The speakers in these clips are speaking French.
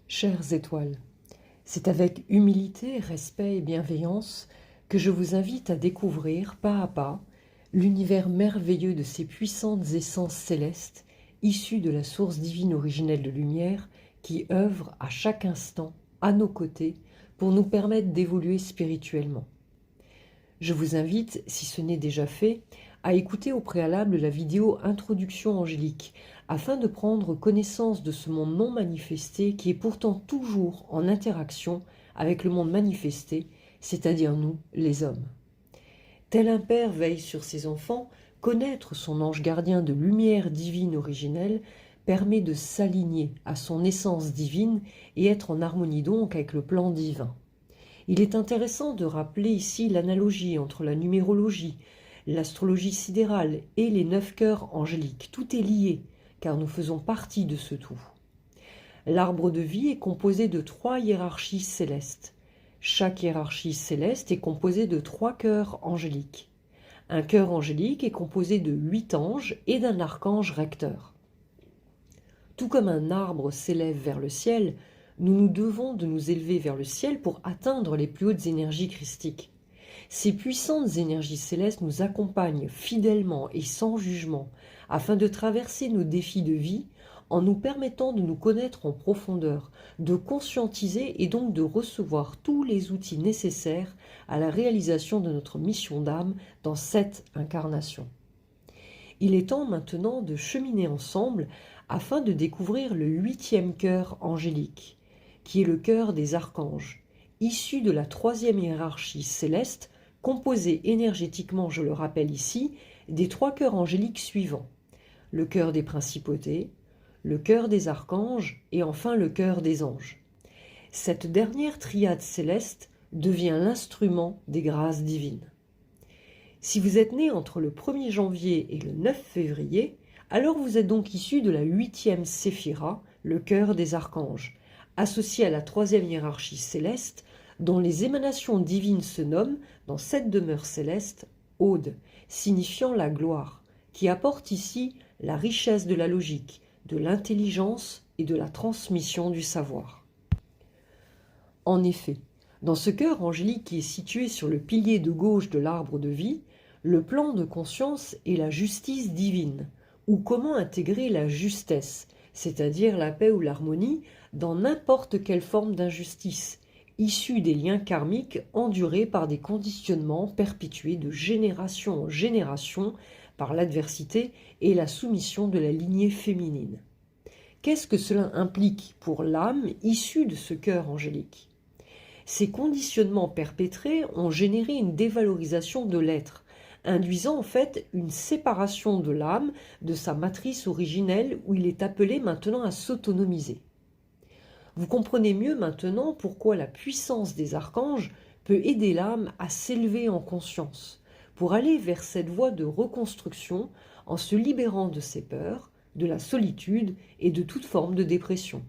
Chères étoiles, c'est avec humilité, respect et bienveillance que je vous invite à découvrir pas à pas l'univers merveilleux de ces puissantes essences célestes issues de la source divine originelle de lumière qui œuvre à chaque instant à nos côtés pour nous permettre d'évoluer spirituellement. Je vous invite, si ce n'est déjà fait, à écouter au préalable la vidéo Introduction angélique, afin de prendre connaissance de ce monde non manifesté qui est pourtant toujours en interaction avec le monde manifesté, c'est-à-dire nous, les hommes. Tel un père veille sur ses enfants, connaître son ange gardien de lumière divine originelle permet de s'aligner à son essence divine et être en harmonie donc avec le plan divin. Il est intéressant de rappeler ici l'analogie entre la numérologie, l'astrologie sidérale et les 9 cœurs angéliques. Tout est lié, car nous faisons partie de ce tout. L'arbre de vie est composé de 3 hiérarchies célestes. Chaque hiérarchie céleste est composée de 3 cœurs angéliques. Un cœur angélique est composé de 8 anges et d'un archange recteur. Tout comme un arbre s'élève vers le ciel, nous nous devons de nous élever vers le ciel pour atteindre les plus hautes énergies christiques. Ces puissantes énergies célestes nous accompagnent fidèlement et sans jugement afin de traverser nos défis de vie en nous permettant de nous connaître en profondeur, de conscientiser et donc de recevoir tous les outils nécessaires à la réalisation de notre mission d'âme dans cette incarnation. Il est temps maintenant de cheminer ensemble afin de découvrir le 8e cœur angélique, qui est le cœur des archanges, issu de la 3e hiérarchie céleste, composée énergétiquement, je le rappelle ici, des 3 cœurs angéliques suivants: le cœur des principautés, le cœur des archanges et enfin le cœur des anges. Cette dernière triade céleste devient l'instrument des grâces divines. Si vous êtes né entre le 1er janvier et le 9 février, alors vous êtes donc issu de la 8e séphira, le cœur des archanges, associé à la 3e hiérarchie céleste, dont les émanations divines se nomment, dans cette demeure céleste, Aude, signifiant la gloire, qui apporte ici la richesse de la logique, de l'intelligence et de la transmission du savoir. En effet, dans ce cœur angélique qui est situé sur le pilier de gauche de l'arbre de vie, le plan de conscience est la justice divine, ou comment intégrer la justesse, c'est-à-dire la paix ou l'harmonie, dans n'importe quelle forme d'injustice, issue des liens karmiques endurés par des conditionnements perpétués de génération en génération par l'adversité et la soumission de la lignée féminine. Qu'est-ce que cela implique pour l'âme issue de ce cœur angélique ? Ces conditionnements perpétrés ont généré une dévalorisation de l'être, induisant en fait une séparation de l'âme de sa matrice originelle où il est appelé maintenant à s'autonomiser. Vous comprenez mieux maintenant pourquoi la puissance des archanges peut aider l'âme à s'élever en conscience, pour aller vers cette voie de reconstruction en se libérant de ses peurs, de la solitude et de toute forme de dépression.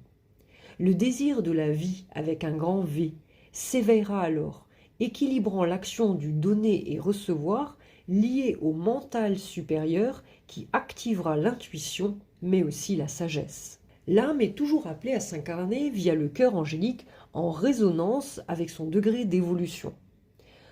Le désir de la vie avec un grand V s'éveillera alors, équilibrant l'action du donner et recevoir lié au mental supérieur qui activera l'intuition mais aussi la sagesse. L'âme est toujours appelée à s'incarner via le cœur angélique en résonance avec son degré d'évolution.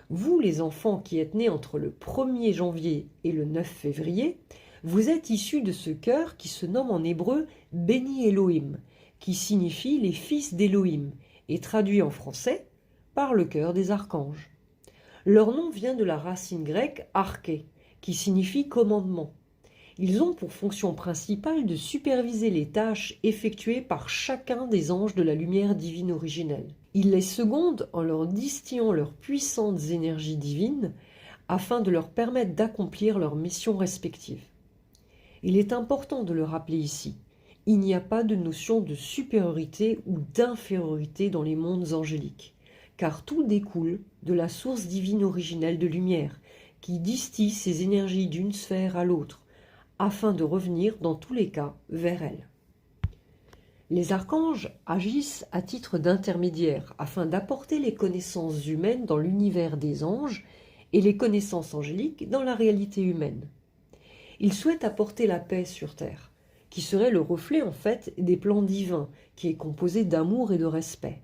Vous, les enfants qui êtes nés entre le 1er janvier et le 9 février, vous êtes issus de ce cœur qui se nomme en hébreu Béni Elohim, qui signifie les fils d'Elohim, et traduit en français par le cœur des archanges. Leur nom vient de la racine grecque arché, qui signifie commandement. Ils ont pour fonction principale de superviser les tâches effectuées par chacun des anges de la lumière divine originelle. Ils les secondent en leur distillant leurs puissantes énergies divines afin de leur permettre d'accomplir leurs missions respectives. Il est important de le rappeler ici, il n'y a pas de notion de supériorité ou d'infériorité dans les mondes angéliques, car tout découle de la source divine originelle de lumière qui distille ses énergies d'une sphère à l'autre, afin de revenir dans tous les cas vers elle. Les archanges agissent à titre d'intermédiaire afin d'apporter les connaissances humaines dans l'univers des anges et les connaissances angéliques dans la réalité humaine. Ils souhaitent apporter la paix sur terre, qui serait le reflet en fait des plans divins, qui est composé d'amour et de respect.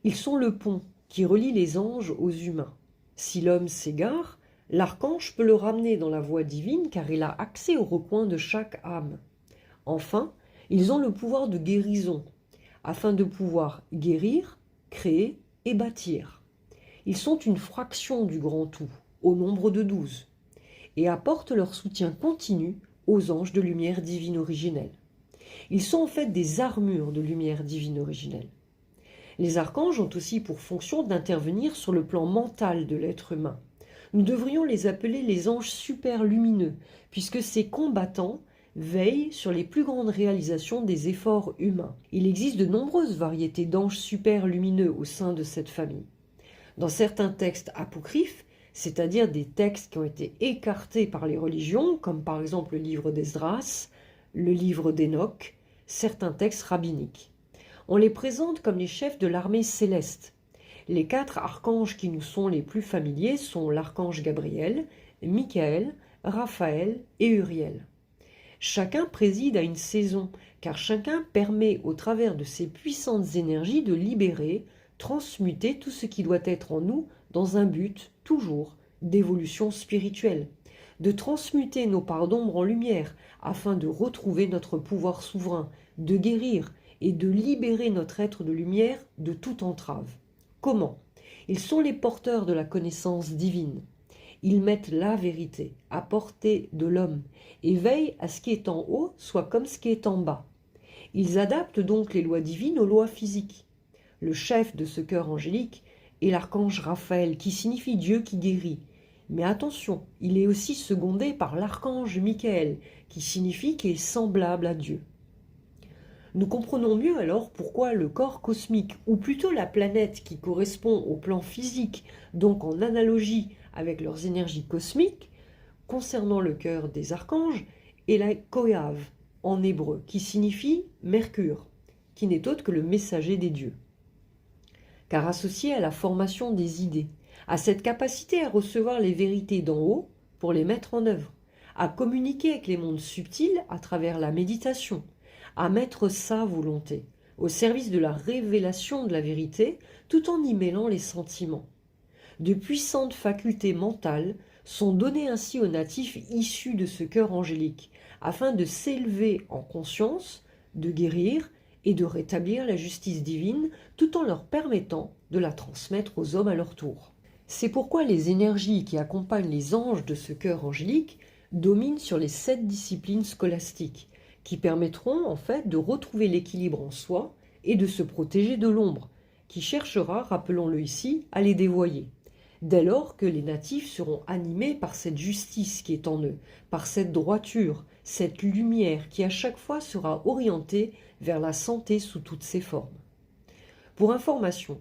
Ils sont le pont qui relie les anges aux humains. Si l'homme s'égare, l'archange peut le ramener dans la voie divine car il a accès au recoin de chaque âme. Enfin, ils ont le pouvoir de guérison, afin de pouvoir guérir, créer et bâtir. Ils sont une fraction du grand tout, au nombre de 12, et apportent leur soutien continu aux anges de lumière divine originelle. Ils sont en fait des armures de lumière divine originelle. Les archanges ont aussi pour fonction d'intervenir sur le plan mental de l'être humain. Nous devrions les appeler les anges super lumineux, puisque ces combattants veillent sur les plus grandes réalisations des efforts humains. Il existe de nombreuses variétés d'anges super lumineux au sein de cette famille. Dans certains textes apocryphes, c'est-à-dire des textes qui ont été écartés par les religions, comme par exemple le livre d'Esdras, le livre d'Enoch, certains textes rabbiniques. On les présente comme les chefs de l'armée céleste. Les 4 archanges qui nous sont les plus familiers sont l'archange Gabriel, Michael, Raphaël et Uriel. Chacun préside à une saison, car chacun permet au travers de ses puissantes énergies de libérer, transmuter tout ce qui doit être en nous dans un but, toujours, d'évolution spirituelle, de transmuter nos parts d'ombre en lumière afin de retrouver notre pouvoir souverain, de guérir et de libérer notre être de lumière de toute entrave. Comment? Ils sont les porteurs de la connaissance divine. Ils mettent la vérité à portée de l'homme et veillent à ce qui est en haut soit comme ce qui est en bas. Ils adaptent donc les lois divines aux lois physiques. Le chef de ce cœur angélique est l'archange Raphaël, qui signifie Dieu qui guérit. Mais attention, il est aussi secondé par l'archange Michael, qui signifie qu'il est semblable à Dieu. Nous comprenons mieux alors pourquoi le corps cosmique, ou plutôt la planète qui correspond au plan physique, donc en analogie avec leurs énergies cosmiques, concernant le cœur des archanges, est la Kohav en hébreu, qui signifie Mercure, qui n'est autre que le messager des dieux. Car associé à la formation des idées, à cette capacité à recevoir les vérités d'en haut pour les mettre en œuvre, à communiquer avec les mondes subtils à travers la méditation, à mettre sa volonté au service de la révélation de la vérité tout en y mêlant les sentiments. De puissantes facultés mentales sont données ainsi aux natifs issus de ce cœur angélique, afin de s'élever en conscience, de guérir et de rétablir la justice divine, tout en leur permettant de la transmettre aux hommes à leur tour. C'est pourquoi les énergies qui accompagnent les anges de ce cœur angélique dominent sur les 7 disciplines scolastiques, qui permettront en fait de retrouver l'équilibre en soi et de se protéger de l'ombre, qui cherchera, rappelons-le ici, à les dévoyer. Dès lors que les natifs seront animés par cette justice qui est en eux, par cette droiture, cette lumière qui à chaque fois sera orientée vers la santé sous toutes ses formes. Pour information,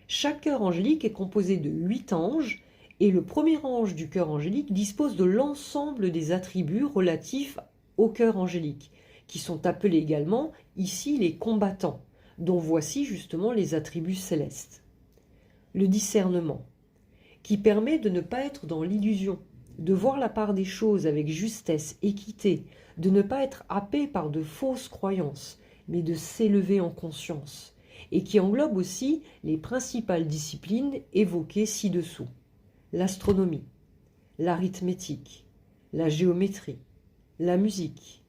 chaque cœur angélique est composé de 8 anges et le premier ange du cœur angélique dispose de l'ensemble des attributs relatifs au cœur angélique, qui sont appelés également ici les combattants, dont voici justement les attributs célestes. Le discernement, qui permet de ne pas être dans l'illusion, de voir la part des choses avec justesse, équité, de ne pas être happé par de fausses croyances, mais de s'élever en conscience, et qui englobe aussi les principales disciplines évoquées ci-dessous: l'astronomie, l'arithmétique, la géométrie, la musique,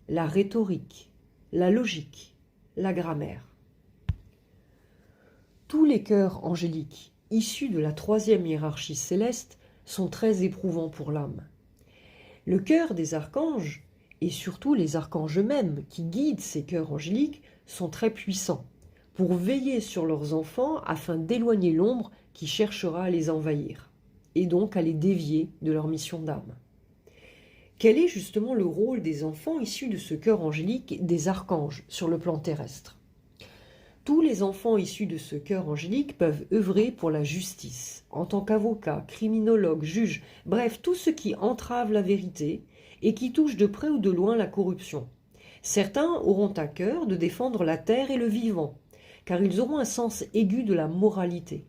la rhétorique, la logique, la grammaire. Tous les cœurs angéliques issus de la 3e hiérarchie céleste sont très éprouvants pour l'âme. Le cœur des archanges, et surtout les archanges eux-mêmes qui guident ces cœurs angéliques, sont très puissants pour veiller sur leurs enfants afin d'éloigner l'ombre qui cherchera à les envahir, et donc à les dévier de leur mission d'âme. Quel est justement le rôle des enfants issus de ce cœur angélique des archanges sur le plan terrestre? Tous les enfants issus de ce cœur angélique peuvent œuvrer pour la justice, en tant qu'avocats, criminologues, juges, bref, tout ce qui entrave la vérité et qui touche de près ou de loin la corruption. Certains auront à cœur de défendre la terre et le vivant, car ils auront un sens aigu de la moralité.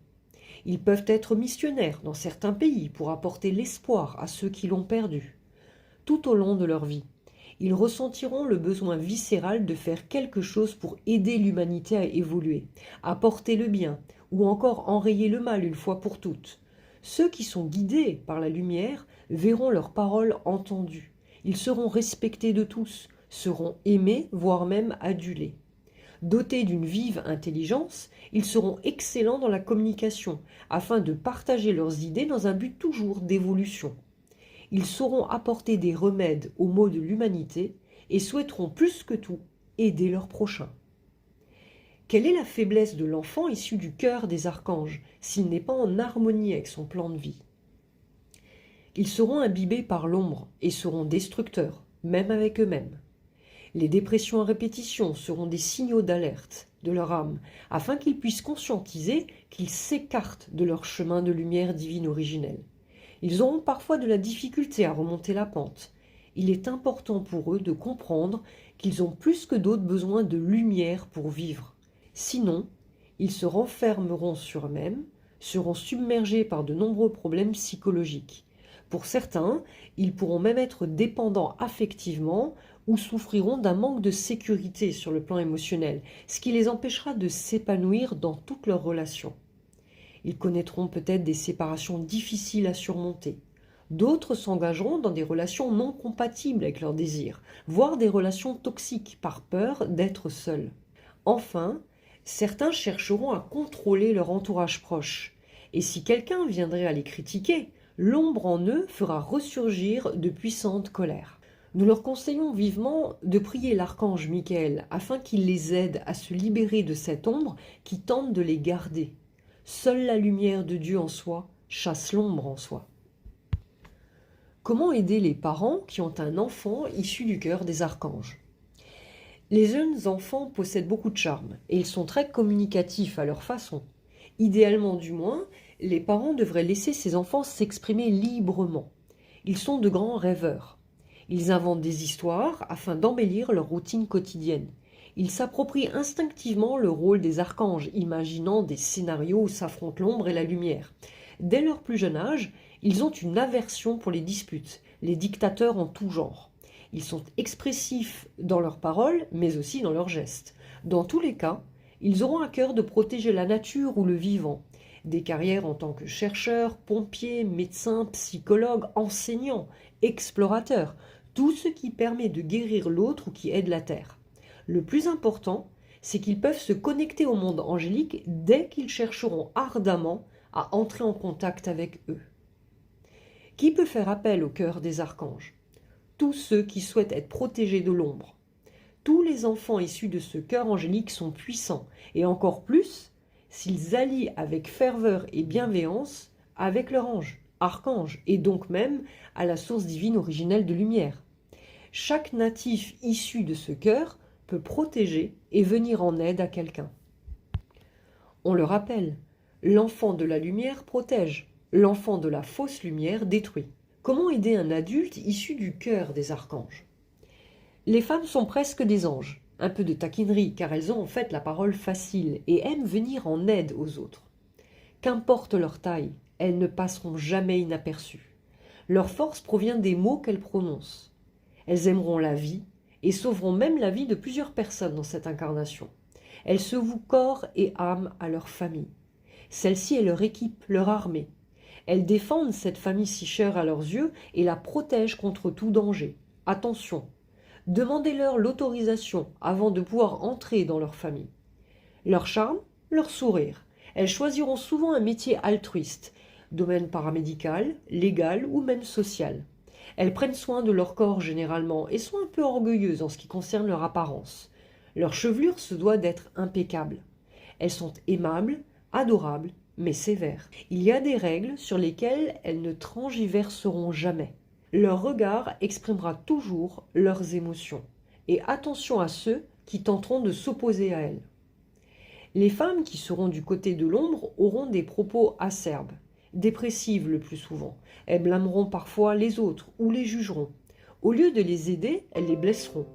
Ils peuvent être missionnaires dans certains pays pour apporter l'espoir à ceux qui l'ont perdu. Tout au long de leur vie, Ils ressentiront le besoin viscéral de faire quelque chose pour aider l'humanité à évoluer, apporter le bien, ou encore enrayer le mal une fois pour toutes. Ceux qui sont guidés par la lumière verront leurs paroles entendues. Ils seront respectés de tous, seront aimés, voire même adulés. Dotés d'une vive intelligence, ils seront excellents dans la communication, afin de partager leurs idées dans un but toujours d'évolution. Ils sauront apporter des remèdes aux maux de l'humanité et souhaiteront plus que tout aider leurs prochains. Quelle est la faiblesse de l'enfant issu du cœur des archanges s'il n'est pas en harmonie avec son plan de vie? Ils seront imbibés par l'ombre et seront destructeurs, même avec eux-mêmes. Les dépressions à répétition seront des signaux d'alerte de leur âme, afin qu'ils puissent conscientiser qu'ils s'écartent de leur chemin de lumière divine originelle. Ils auront parfois de la difficulté à remonter la pente. Il est important pour eux de comprendre qu'ils ont plus que d'autres besoin de lumière pour vivre. Sinon, ils se renfermeront sur eux-mêmes, seront submergés par de nombreux problèmes psychologiques. Pour certains, ils pourront même être dépendants affectivement ou souffriront d'un manque de sécurité sur le plan émotionnel, ce qui les empêchera de s'épanouir dans toutes leurs relations. Ils connaîtront peut-être des séparations difficiles à surmonter. D'autres s'engageront dans des relations non compatibles avec leurs désirs, voire des relations toxiques par peur d'être seuls. Enfin, certains chercheront à contrôler leur entourage proche. Et si quelqu'un viendrait à les critiquer, l'ombre en eux fera ressurgir de puissantes colères. Nous leur conseillons vivement de prier l'archange Michael afin qu'il les aide à se libérer de cette ombre qui tente de les garder. Seule la lumière de Dieu en soi chasse l'ombre en soi. Comment aider les parents qui ont un enfant issu du cœur des archanges? Les jeunes enfants possèdent beaucoup de charme et ils sont très communicatifs à leur façon. Idéalement du moins, les parents devraient laisser ces enfants s'exprimer librement. Ils sont de grands rêveurs. Ils inventent des histoires afin d'embellir leur routine quotidienne. Ils s'approprient instinctivement le rôle des archanges, imaginant des scénarios où s'affrontent l'ombre et la lumière. Dès leur plus jeune âge, ils ont une aversion pour les disputes, les dictateurs en tout genre. Ils sont expressifs dans leurs paroles, mais aussi dans leurs gestes. Dans tous les cas, ils auront à cœur de protéger la nature ou le vivant. Des carrières en tant que chercheurs, pompiers, médecins, psychologues, enseignants, explorateurs, tout ce qui permet de guérir l'autre ou qui aide la terre. Le plus important, c'est qu'ils peuvent se connecter au monde angélique dès qu'ils chercheront ardemment à entrer en contact avec eux. Qui peut faire appel au cœur des archanges? Tous ceux qui souhaitent être protégés de l'ombre. Tous les enfants issus de ce cœur angélique sont puissants, et encore plus s'ils allient avec ferveur et bienveillance avec leur ange, archange, et donc même à la source divine originelle de lumière. Chaque natif issu de ce cœur peut protéger et venir en aide à quelqu'un. On le rappelle, l'enfant de la lumière protège, l'enfant de la fausse lumière détruit. Comment aider un adulte issu du cœur des archanges? Les femmes sont presque des anges, un peu de taquinerie car elles ont en fait la parole facile et aiment venir en aide aux autres. Qu'importe leur taille, elles ne passeront jamais inaperçues. Leur force provient des mots qu'elles prononcent. Elles aimeront la vie et sauveront même la vie de plusieurs personnes dans cette incarnation. Elles se vouent corps et âme à leur famille. Celle-ci est leur équipe, leur armée. Elles défendent cette famille si chère à leurs yeux et la protègent contre tout danger. Attention, demandez-leur l'autorisation avant de pouvoir entrer dans leur famille. Leur charme, leur sourire. Elles choisiront souvent un métier altruiste, domaine paramédical, légal ou même social. Elles prennent soin de leur corps généralement et sont un peu orgueilleuses en ce qui concerne leur apparence. Leur chevelure se doit d'être impeccable. Elles sont aimables, adorables, mais sévères. Il y a des règles sur lesquelles elles ne transgiverseront jamais. Leur regard exprimera toujours leurs émotions. Et attention à ceux qui tenteront de s'opposer à elles. Les femmes qui seront du côté de l'ombre auront des propos acerbes, dépressives le plus souvent. Elles blâmeront parfois les autres ou les jugeront. Au lieu de les aider, elles les blesseront.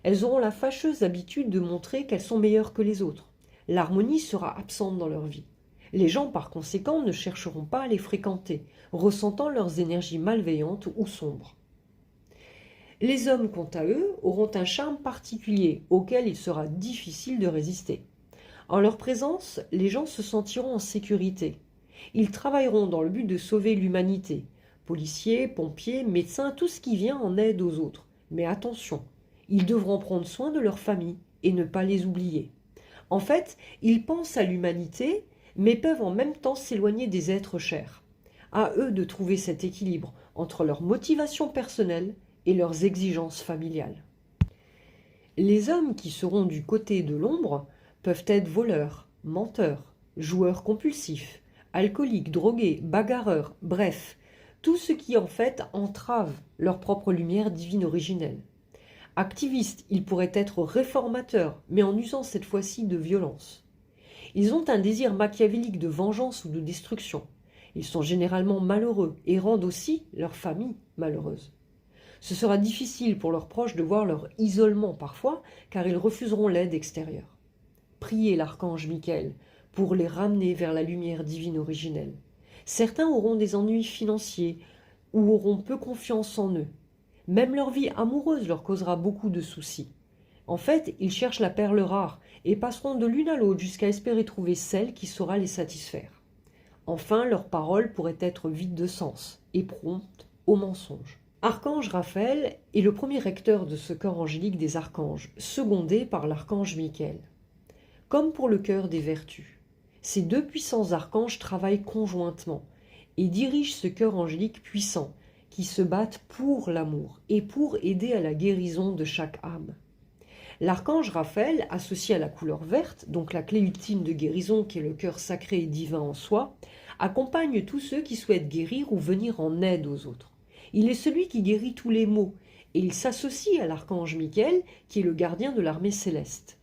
Elles auront la fâcheuse habitude de montrer qu'elles sont meilleures que les autres. L'harmonie sera absente dans leur vie. Les gens, par conséquent, ne chercheront pas à les fréquenter, ressentant leurs énergies malveillantes ou sombres. Les hommes, quant à eux, auront un charme particulier auquel il sera difficile de résister. En leur présence, les gens se sentiront en sécurité. Ils travailleront dans le but de sauver l'humanité. Policiers, pompiers, médecins, tout ce qui vient en aide aux autres. Mais attention, ils devront prendre soin de leur famille et ne pas les oublier. En fait, ils pensent à l'humanité, mais peuvent en même temps s'éloigner des êtres chers. À eux de trouver cet équilibre entre leurs motivations personnelles et leurs exigences familiales. Les hommes qui seront du côté de l'ombre peuvent être voleurs, menteurs, joueurs compulsifs, alcooliques, drogués, bagarreurs, bref, tout ce qui en fait entrave leur propre lumière divine originelle. Activistes, ils pourraient être réformateurs, mais en usant cette fois-ci de violence. Ils ont un désir machiavélique de vengeance ou de destruction. Ils sont généralement malheureux et rendent aussi leur famille malheureuse. Ce sera difficile pour leurs proches de voir leur isolement parfois, car ils refuseront l'aide extérieure. Priez l'archange Michael pour les ramener vers la lumière divine originelle. Certains auront des ennuis financiers ou auront peu confiance en eux. Même leur vie amoureuse leur causera beaucoup de soucis. En fait, ils cherchent la perle rare et passeront de l'une à l'autre jusqu'à espérer trouver celle qui saura les satisfaire. Enfin, leurs paroles pourraient être vides de sens et promptes au mensonge. Archange Raphaël est le premier recteur de ce corps angélique des archanges, secondé par l'archange Michael. Comme pour le cœur des vertus, ces deux puissants archanges travaillent conjointement et dirigent ce cœur angélique puissant qui se battent pour l'amour et pour aider à la guérison de chaque âme. L'archange Raphaël, associé à la couleur verte, donc la clé ultime de guérison qui est le cœur sacré et divin en soi, accompagne tous ceux qui souhaitent guérir ou venir en aide aux autres. Il est celui qui guérit tous les maux et il s'associe à l'archange Michael qui est le gardien de l'armée céleste.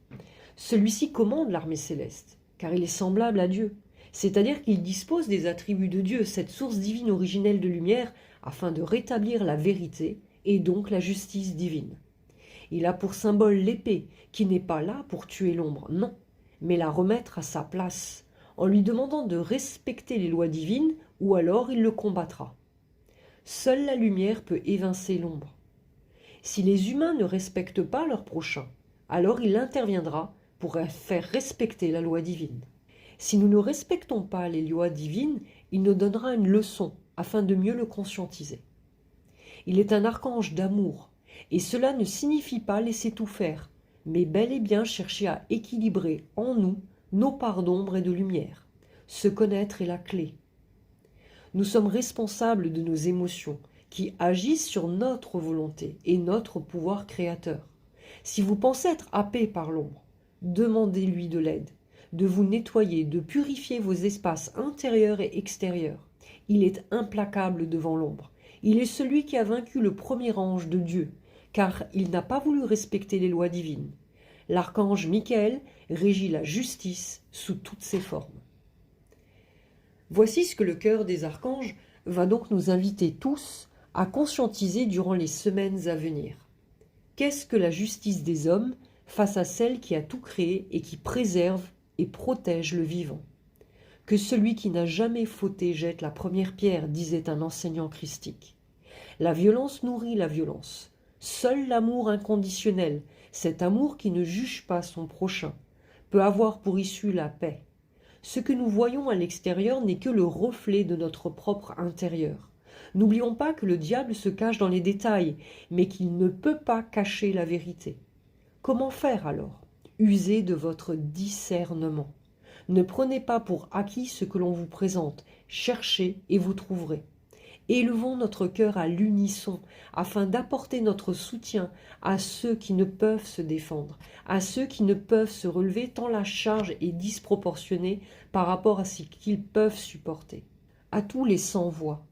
Celui-ci commande l'armée céleste car il est semblable à Dieu, c'est-à-dire qu'il dispose des attributs de Dieu, cette source divine originelle de lumière, afin de rétablir la vérité et donc la justice divine. Il a pour symbole l'épée, qui n'est pas là pour tuer l'ombre, non, mais la remettre à sa place, en lui demandant de respecter les lois divines, ou alors il le combattra. Seule la lumière peut évincer l'ombre. Si les humains ne respectent pas leur prochain, alors il interviendra pour faire respecter la loi divine. Si nous ne respectons pas les lois divines, il nous donnera une leçon afin de mieux le conscientiser. Il est un archange d'amour, et cela ne signifie pas laisser tout faire, mais bel et bien chercher à équilibrer en nous nos parts d'ombre et de lumière. Se connaître est la clé. Nous sommes responsables de nos émotions, qui agissent sur notre volonté et notre pouvoir créateur. Si vous pensez être happé par l'ombre, demandez-lui de l'aide, de vous nettoyer, de purifier vos espaces intérieurs et extérieurs. Il est implacable devant l'ombre. Il est celui qui a vaincu le premier ange de Dieu, car il n'a pas voulu respecter les lois divines. L'archange Michael régit la justice sous toutes ses formes. Voici ce que le cœur des archanges va donc nous inviter tous à conscientiser durant les semaines à venir. Qu'est-ce que la justice des hommes face à celle qui a tout créé et qui préserve et protège le vivant? Que celui qui n'a jamais fauté jette la première pierre, disait un enseignant christique. La violence nourrit la violence. Seul l'amour inconditionnel, cet amour qui ne juge pas son prochain, peut avoir pour issue la paix. Ce que nous voyons à l'extérieur n'est que le reflet de notre propre intérieur. N'oublions pas que le diable se cache dans les détails, mais qu'il ne peut pas cacher la vérité. Comment faire alors? Usez de votre discernement. Ne prenez pas pour acquis ce que l'on vous présente, cherchez et vous trouverez. Élevons notre cœur à l'unisson afin d'apporter notre soutien à ceux qui ne peuvent se défendre, à ceux qui ne peuvent se relever tant la charge est disproportionnée par rapport à ce qu'ils peuvent supporter. À tous les sans-voix,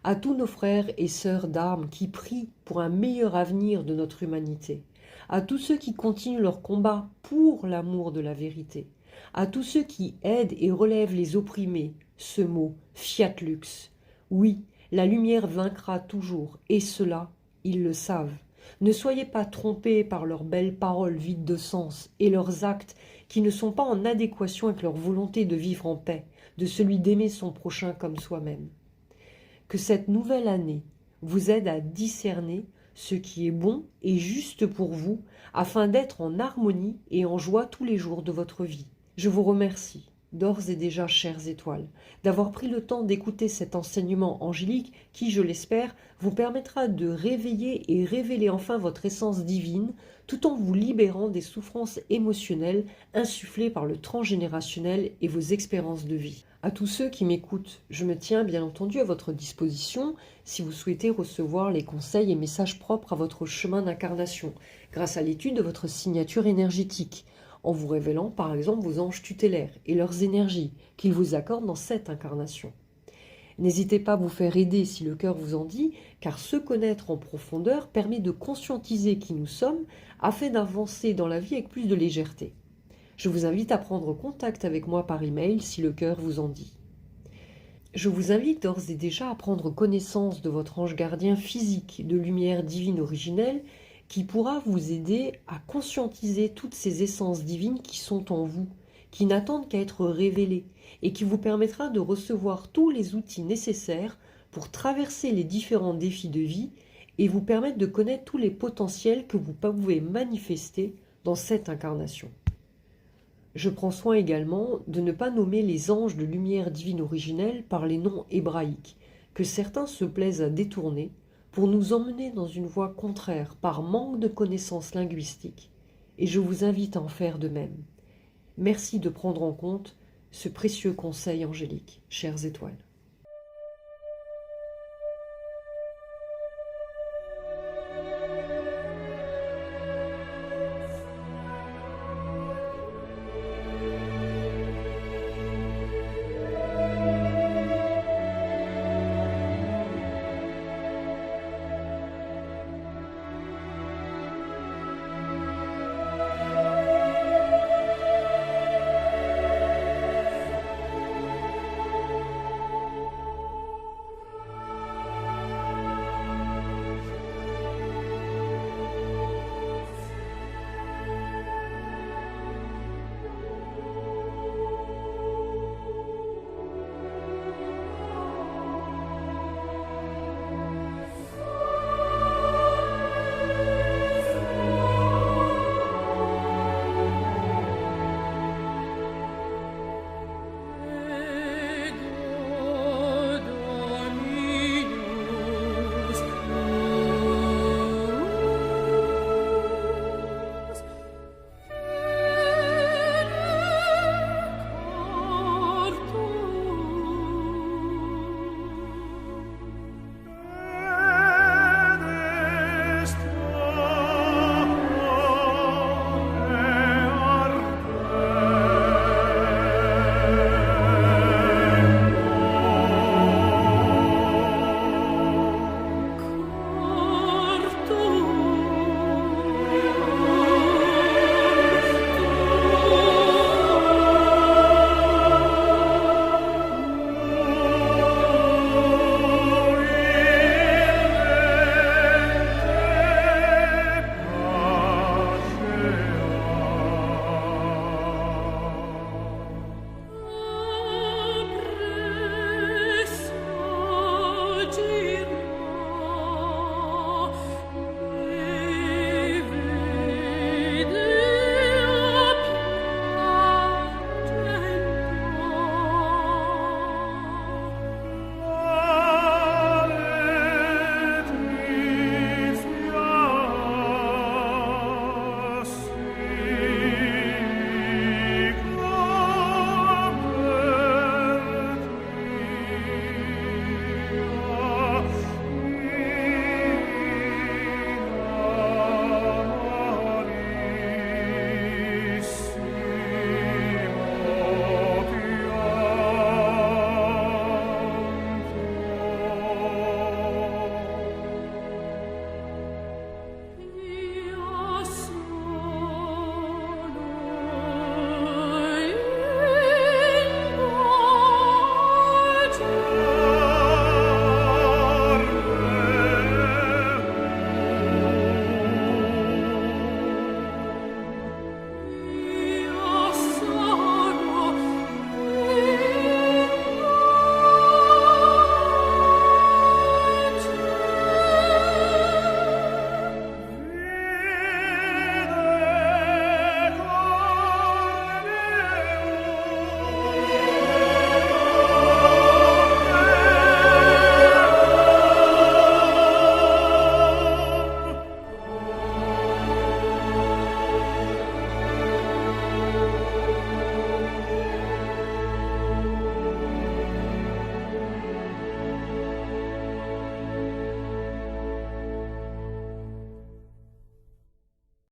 à tous nos frères et sœurs d'armes qui prient pour un meilleur avenir de notre humanité, à tous ceux qui continuent leur combat pour l'amour de la vérité, à tous ceux qui aident et relèvent les opprimés, ce mot fiat lux. Oui, la lumière vaincra toujours, et cela, ils le savent. Ne soyez pas trompés par leurs belles paroles vides de sens et leurs actes qui ne sont pas en adéquation avec leur volonté de vivre en paix, de celui d'aimer son prochain comme soi-même. Que cette nouvelle année vous aide à discerner ce qui est bon et juste pour vous, afin d'être en harmonie et en joie tous les jours de votre vie. Je vous remercie, d'ores et déjà, chères étoiles, d'avoir pris le temps d'écouter cet enseignement angélique qui, je l'espère, vous permettra de réveiller et révéler enfin votre essence divine, tout en vous libérant des souffrances émotionnelles insufflées par le transgénérationnel et vos expériences de vie. À tous ceux qui m'écoutent, je me tiens bien entendu à votre disposition si vous souhaitez recevoir les conseils et messages propres à votre chemin d'incarnation, grâce à l'étude de votre signature énergétique, en vous révélant par exemple vos anges tutélaires et leurs énergies qu'ils vous accordent dans cette incarnation. N'hésitez pas à vous faire aider si le cœur vous en dit, car se connaître en profondeur permet de conscientiser qui nous sommes afin d'avancer dans la vie avec plus de légèreté. Je vous invite à prendre contact avec moi par email si le cœur vous en dit. Je vous invite d'ores et déjà à prendre connaissance de votre ange gardien physique de lumière divine originelle qui pourra vous aider à conscientiser toutes ces essences divines qui sont en vous, qui n'attendent qu'à être révélées et qui vous permettra de recevoir tous les outils nécessaires pour traverser les différents défis de vie et vous permettre de connaître tous les potentiels que vous pouvez manifester dans cette incarnation. Je prends soin également de ne pas nommer les anges de lumière divine originelle par les noms hébraïques, que certains se plaisent à détourner pour nous emmener dans une voie contraire par manque de connaissances linguistiques, et je vous invite à en faire de même. Merci de prendre en compte ce précieux conseil angélique, chères étoiles.